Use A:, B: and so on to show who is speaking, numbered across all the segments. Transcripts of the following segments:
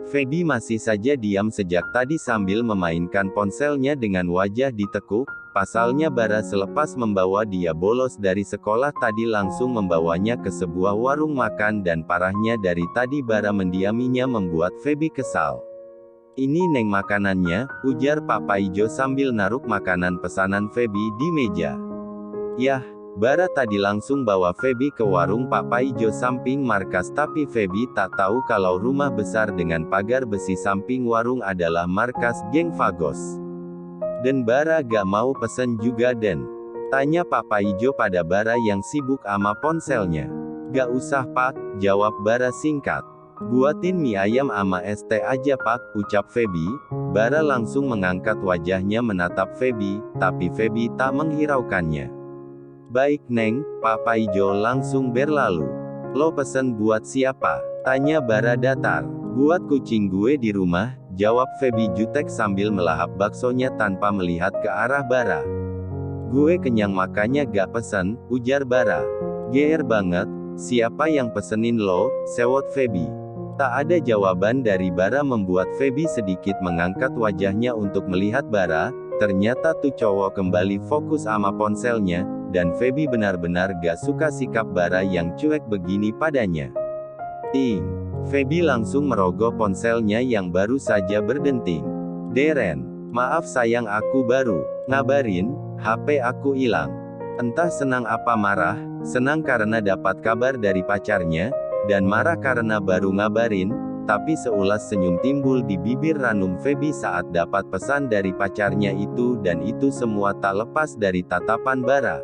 A: Feby masih saja diam sejak tadi sambil memainkan ponselnya dengan wajah ditekuk. Pasalnya Bara selepas membawa dia bolos dari sekolah tadi langsung membawanya ke sebuah warung makan dan parahnya dari tadi Bara mendiaminya membuat Feby kesal. "Ini Neng makanannya," ujar Papa Ijo sambil naruh makanan pesanan Feby di meja. "Yah." Bara tadi langsung bawa Feby ke warung Papa Ijo samping markas, tapi Feby tak tahu kalau rumah besar dengan pagar besi samping warung adalah markas geng Vagos. "Dan Bara gak mau pesen juga Den?" tanya Papa Ijo pada Bara yang sibuk ama ponselnya. "Gak usah Pak," jawab Bara singkat. "Buatin mie ayam ama es teh aja Pak," ucap Feby. Bara langsung mengangkat wajahnya menatap Feby, tapi Feby tak menghiraukannya. "Baik Neng," Papa Ijo langsung berlalu. "Lo pesen buat siapa?" tanya Bara datar. "Buat kucing gue di rumah," jawab Feby jutek sambil melahap baksonya tanpa melihat ke arah Bara. "Gue kenyang makanya gak pesen," ujar Bara. "GR banget, siapa yang pesenin lo?" sewot Feby. Tak ada jawaban dari Bara membuat Feby sedikit mengangkat wajahnya untuk melihat Bara. Ternyata tuh cowok kembali fokus sama ponselnya, dan Feby benar-benar gak suka sikap Bara yang cuek begini padanya. "Ting!" Feby langsung merogoh ponselnya yang baru saja berdenting. "Deren, maaf sayang aku baru ngabarin, HP aku hilang." Entah senang apa marah, senang karena dapat kabar dari pacarnya, dan marah karena baru ngabarin, tapi seulas senyum timbul di bibir ranum Feby saat dapat pesan dari pacarnya itu, dan itu semua tak lepas dari tatapan Bara.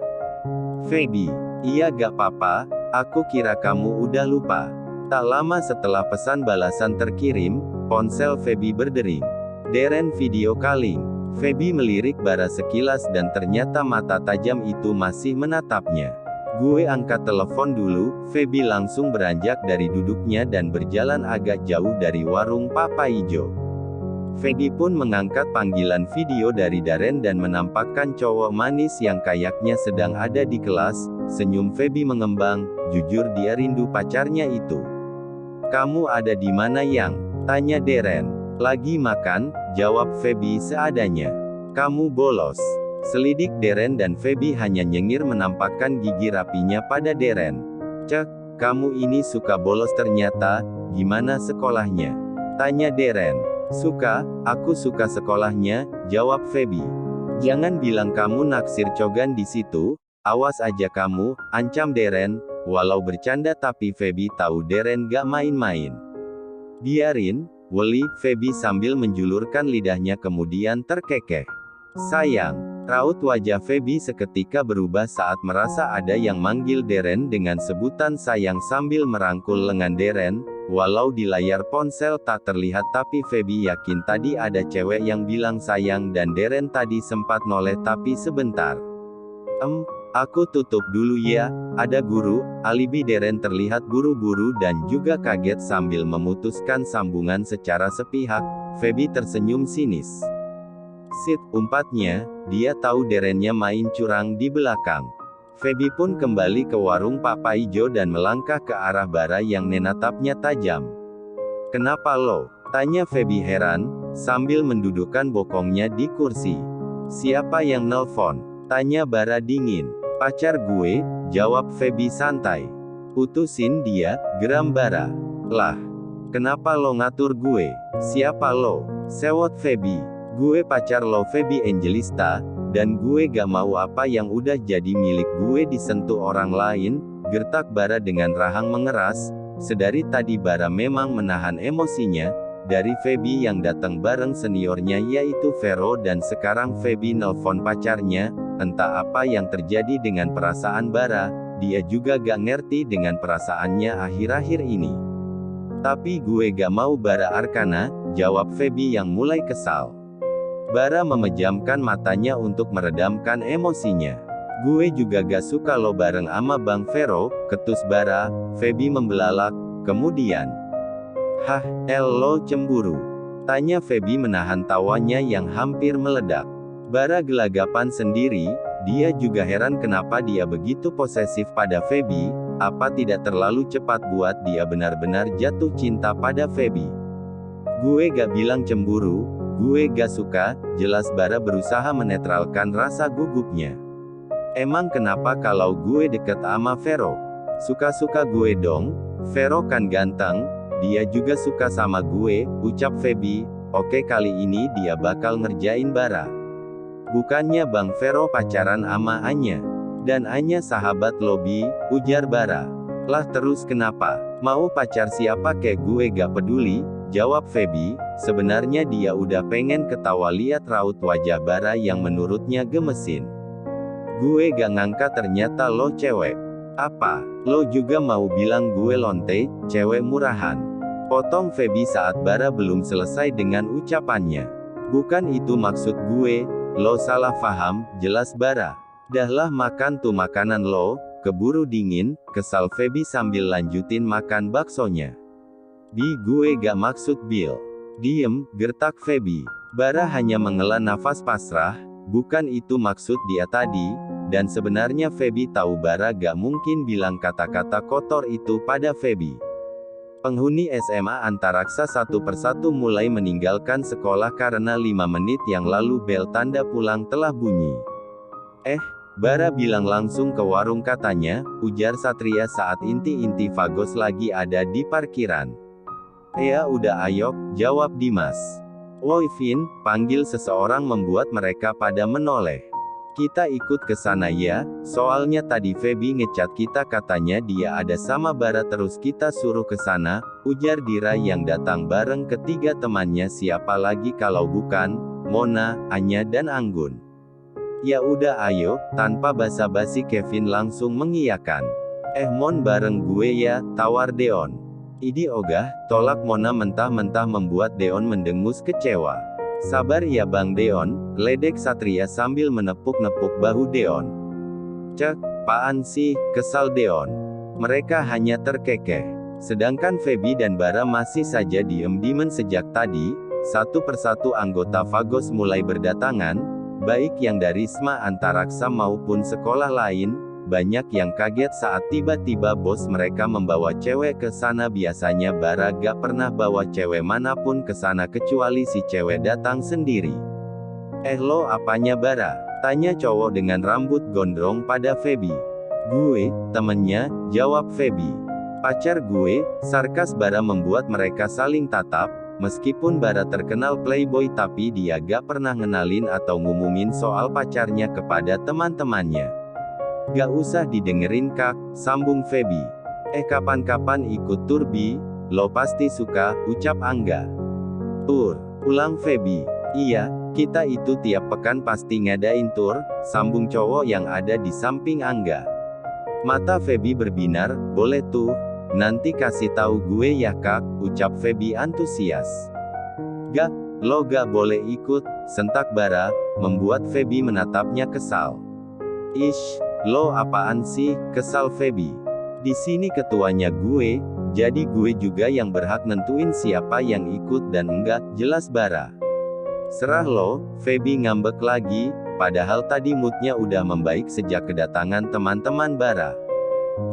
A: "Feby, iya gak papa, aku kira kamu udah lupa." Tak lama setelah pesan balasan terkirim, ponsel Feby berdering. "Deren video calling." Feby melirik Bara sekilas dan ternyata mata tajam itu masih menatapnya. "Gue angkat telepon dulu." Feby langsung beranjak dari duduknya dan berjalan agak jauh dari warung Papa Ijo. Feby pun mengangkat panggilan video dari Daren dan menampakkan cowok manis yang kayaknya sedang ada di kelas. Senyum Feby mengembang, jujur dia rindu pacarnya itu. "Kamu ada di mana Yang?" tanya Daren. "Lagi makan," jawab Feby seadanya. "Kamu bolos?" Selidik Deren dan Feby hanya nyengir menampakkan gigi rapinya pada Deren. "Cek, kamu ini suka bolos ternyata, gimana sekolahnya?" tanya Deren. "Suka, aku suka sekolahnya," jawab Feby. "Jangan bilang kamu naksir cogan di situ, awas aja kamu," ancam Deren. Walau bercanda tapi Feby tahu Deren gak main-main. "Biarin, Weli," Feby sambil menjulurkan lidahnya kemudian terkekeh. "Sayang." Raut wajah Feby seketika berubah saat merasa ada yang manggil Deren dengan sebutan sayang sambil merangkul lengan Deren. Walau di layar ponsel tak terlihat tapi Feby yakin tadi ada cewek yang bilang sayang dan Deren tadi sempat noleh tapi sebentar. Aku tutup dulu ya, ada guru." Alibi Deren terlihat buru-buru dan juga kaget sambil memutuskan sambungan secara sepihak. Feby tersenyum sinis. "Sit," umpatnya, dia tahu Derennya main curang di belakang. Feby pun kembali ke warung Papa Ijo dan melangkah ke arah Bara yang menatapnya tajam. "Kenapa lo?" tanya Feby heran, sambil mendudukkan bokongnya di kursi. "Siapa yang nelpon?" tanya Bara dingin. "Pacar gue," jawab Feby santai. "Putusin dia," geram Bara. "Lah, kenapa lo ngatur gue?" "Siapa lo?" sewot Feby. "Gue pacar lo Feby Angelista, dan gue gak mau apa yang udah jadi milik gue disentuh orang lain," gertak Bara dengan rahang mengeras. Sedari tadi Bara memang menahan emosinya, dari Feby yang datang bareng seniornya yaitu Vero dan sekarang Feby nelpon pacarnya, entah apa yang terjadi dengan perasaan Bara, dia juga gak ngerti dengan perasaannya akhir-akhir ini. "Tapi gue gak mau Bara Arkana," jawab Feby yang mulai kesal. Bara memejamkan matanya untuk meredamkan emosinya. "Gue juga gak suka lo bareng ama Bang Vero," ketus Bara. Feby membelalak, kemudian, "Hah, lo cemburu?" tanya Feby menahan tawanya yang hampir meledak. Bara gelagapan sendiri, dia juga heran kenapa dia begitu posesif pada Feby. Apa tidak terlalu cepat buat dia benar-benar jatuh cinta pada Feby? Gue gak bilang cemburu, gue gak suka, jelas Bara berusaha menetralkan rasa gugupnya. Emang kenapa kalau gue deket sama Vero? Suka-suka gue dong, Vero kan ganteng, dia juga suka sama gue, ucap Feby. Oke, kali ini dia bakal ngerjain Bara. Bukannya Bang Vero pacaran sama Anya. Dan Anya sahabat Lobi, ujar Bara. Lah terus kenapa? Mau pacar siapa kek gue gak peduli, jawab Feby. Sebenarnya dia udah pengen ketawa lihat raut wajah Bara yang menurutnya gemesin. Gue gak ngangka ternyata lo cewek. Apa? Lo juga mau bilang gue lonte, cewek murahan? Potong Feby saat Bara belum selesai dengan ucapannya. Bukan itu maksud gue, lo salah paham, jelas Bara. Dahlah makan tuh makanan lo, keburu dingin, kesal Feby sambil lanjutin makan baksonya. Gue gak maksud Bill. Diem, gertak Feby. Bara hanya menghela nafas pasrah, bukan itu maksud dia tadi, dan sebenarnya Feby tahu Bara gak mungkin bilang kata-kata kotor itu pada Feby. Penghuni SMA Antaraksa satu persatu mulai meninggalkan sekolah karena 5 menit yang lalu bel tanda pulang telah bunyi. Bara bilang langsung ke warung katanya, ujar Satria saat inti-inti Vagos lagi ada di parkiran. Ya udah ayo, jawab Dimas. Woi Vin, panggil seseorang membuat mereka pada menoleh. Kita ikut ke sana ya, soalnya tadi Feby ngecat kita katanya dia ada sama Bara terus kita suruh ke sana, ujar Dira yang datang bareng ketiga temannya siapa lagi kalau bukan, Mona, Anya dan Anggun. Ya udah ayo, tanpa basa-basi Kevin langsung mengiyakan. Mon bareng gue ya, tawar Deon. Idi ogah, tolak Mona mentah-mentah membuat Deon mendengus kecewa. Sabar ya Bang Deon, ledek Satria sambil menepuk-nepuk bahu Deon. Cek, apaan sih, kesal Deon. Mereka hanya terkekeh. Sedangkan Feby dan Bara masih saja diem-diemen sejak tadi, satu persatu anggota Vagos mulai berdatangan, baik yang dari SMA Antaraksa maupun sekolah lain. Banyak yang kaget saat tiba-tiba bos mereka membawa cewek ke sana. Biasanya Bara gak pernah bawa cewek manapun ke sana kecuali si cewek datang sendiri. Lo apanya Bara? Tanya cowok dengan rambut gondrong pada Feby. Gue, temennya, jawab Feby. Pacar gue, sarkas Bara membuat mereka saling tatap. Meskipun Bara terkenal playboy tapi dia gak pernah ngenalin atau ngumumin soal pacarnya kepada teman-temannya. Gak usah didengerin kak, sambung Feby. Kapan-kapan ikut tur Bi, lo pasti suka, ucap Angga. Tur, ulang Feby. Iya, kita itu tiap pekan pasti ngadain tur, sambung cowok yang ada di samping Angga. Mata Feby berbinar, boleh tuh, nanti kasih tahu gue ya kak, ucap Feby antusias. Gak, lo gak boleh ikut, sentak Bara, membuat Feby menatapnya kesal. Ish. Lo apaan sih, kesal Feby. Di sini ketuanya gue, jadi gue juga yang berhak nentuin siapa yang ikut dan enggak, jelas Bara. Serah lo, Feby ngambek lagi, padahal tadi moodnya udah membaik sejak kedatangan teman-teman Bara.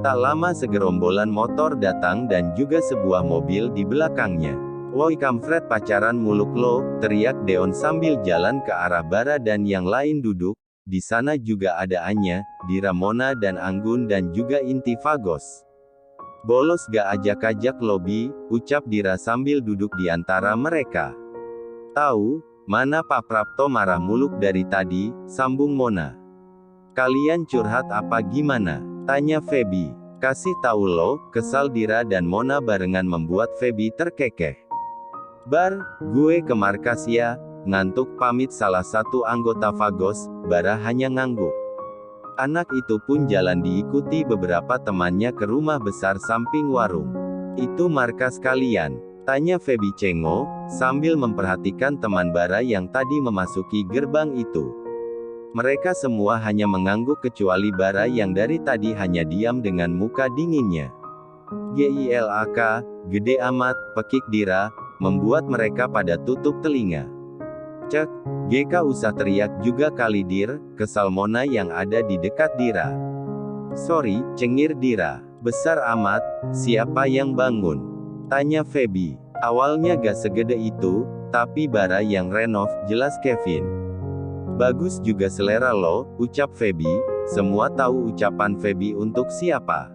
A: Tak lama segerombolan motor datang dan juga sebuah mobil di belakangnya. Woi kampret pacaran muluk lo, teriak Deon sambil jalan ke arah Bara dan yang lain duduk. Di sana juga ada Anya, Dira, Mona dan Anggun dan juga inti Vagos. Bolos gak ajak-ajak Lobi, ucap Dira sambil duduk di antara mereka. Tahu, mana Pak Prapto marah muluk dari tadi, sambung Mona. Kalian curhat apa gimana? Tanya Feby. Kasih tahu lo, kesal Dira dan Mona barengan membuat Feby terkekeh. Bar, gue ke markas ya. Ngantuk pamit salah satu anggota Vagos, Bara hanya ngangguk. Anak itu pun jalan diikuti beberapa temannya ke rumah besar samping warung. Itu markas kalian? Tanya Feby cengok, sambil memperhatikan teman Bara yang tadi memasuki gerbang itu. Mereka semua hanya mengangguk kecuali Bara yang dari tadi hanya diam dengan muka dinginnya. Gilak, gede amat, pekik Dira, membuat mereka pada tutup telinga. Cek, GK usah teriak juga kali Dir, kesal Mona yang ada di dekat Dira. Sorry, cengir Dira. Besar amat, siapa yang bangun? Tanya Feby. Awalnya gak segede itu, tapi Bara yang renov, jelas Kevin. Bagus juga selera lo, ucap Feby. Semua tahu ucapan Feby untuk siapa.